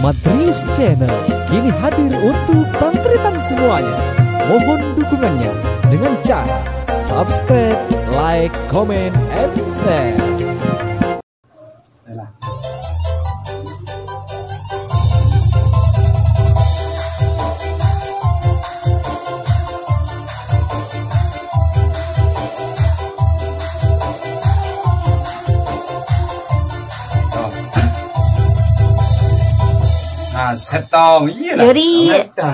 Madris Channel kini hadir untuk tantri-tan semuanya. Mohon dukungannya dengan cara subscribe, like, comment, and share. Setong, iya lah.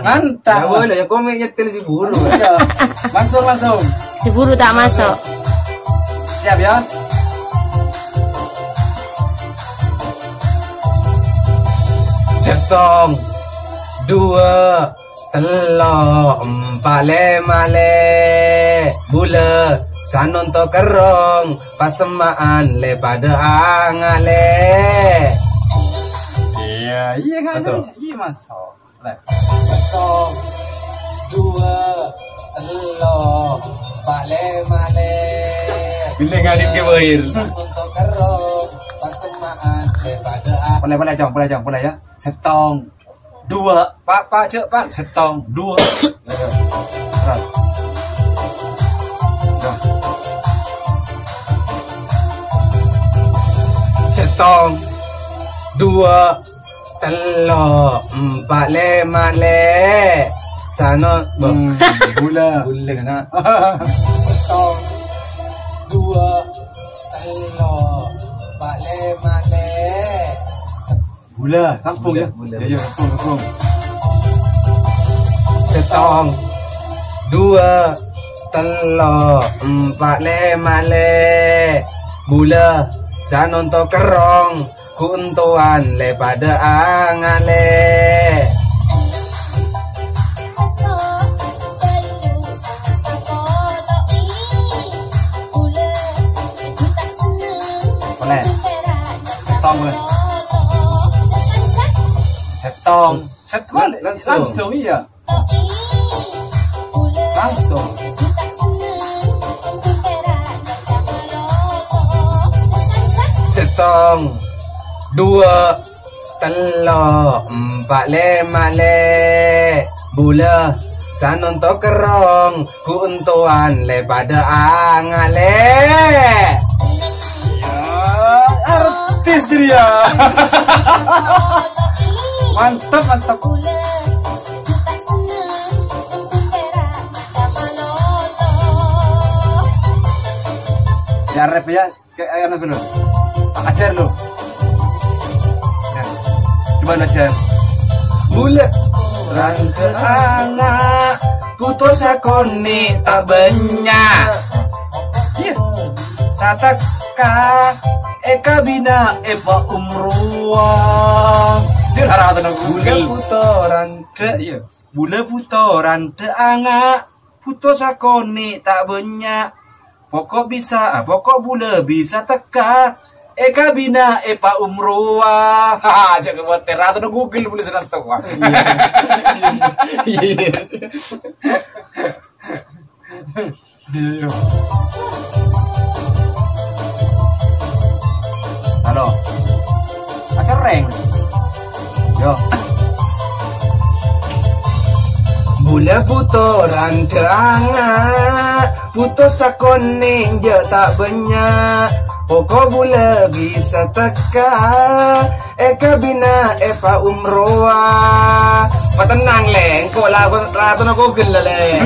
Mantap. Ya boleh, ya komik nyetel si buru. Langsung. Si buru tak masuk. Siap ya. Setong, 2, telok, 4, 5, bula, sanon to kerong, pasemaan le pada angale. Iya kan? Iya masuk. Setong, 2, telok, 4, 5, Bila ngadip ke bahir. sanon to kerong, pasemaan le pada Boleh ya. Setong 2. Pak, cek Pak. Setong 2. Setong, 2, telok, 4, 5, sanon Gula. boleh kan? Setong, 2, telok, 4, 5, Gula, kampung ya. Gula. Ya, kampung. setong, 2, telok, 4, 5, bula, sanon to kerong, kuntuan le pada angale. Boleh. Setong boleh. Setong. Langsung iya. Langsung. Setong, 2, telok, 4, 5, bula, sanon to kerong, kuntuan le pada angale. Artis dia. Mantap. Ya rap ya, kayak apa dulu? Ajar lo. Ya. Coba ajar. Bula, rangke anak, putus akoni tak banyak. Iya. Sataka eka bina epa umruah. Dia arah tanah Bula Google. putoran Ke iya. Bula putoran te anga putus akoni tak banyak. Pokok bula bisa teka. Eka bina epa umruah. Ha, jangan buat terata no Google boleh senang tahu. Halo. Akan reng. Yo. Bula putoran ke anak, putus akoni je tak banyak. Pokok bula bisa teka, eka bina epa umroa. Patenang le, engkau lah rata no Google lah le.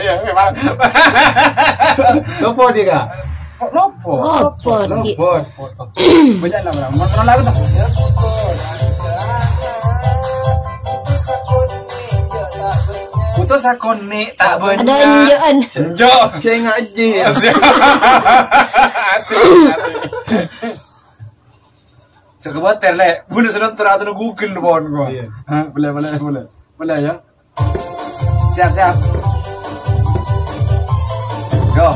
Ya, memang. Lopo dia kak? Lopo. Lopo. Banyak nama. Mana lagu tak? Putus akoni tak banyak. Ada enjoan. Senjo. Saya ngaji. Asik. Coba terle, boleh senang terata no Google bon gua. Boleh ya. Siap. Go.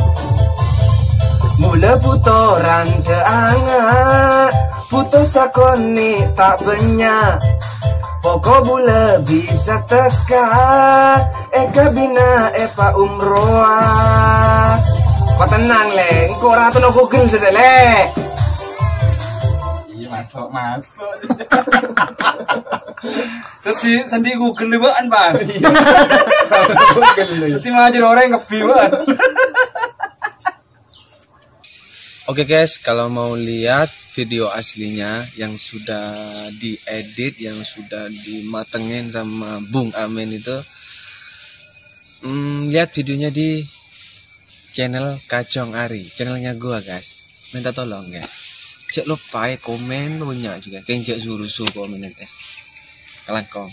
Mula putoran ke anak, putus akoni tak banyak. Pokok bula bisa teka, eka bina epa umroa. Patenang le, engkau rata no Google saja le. masuk. Terus sendi Google ban bang. Jadi ngajar orang ngepi ban. Oke guys, kalau mau lihat video aslinya yang sudah diedit, yang sudah dimatengin sama Bung Amin itu, lihat videonya di channel Kacong Ari, channelnya gua guys. Minta tolong guys, cek lupa komen punya juga, kenjak suruh komen guys. Kalian kom.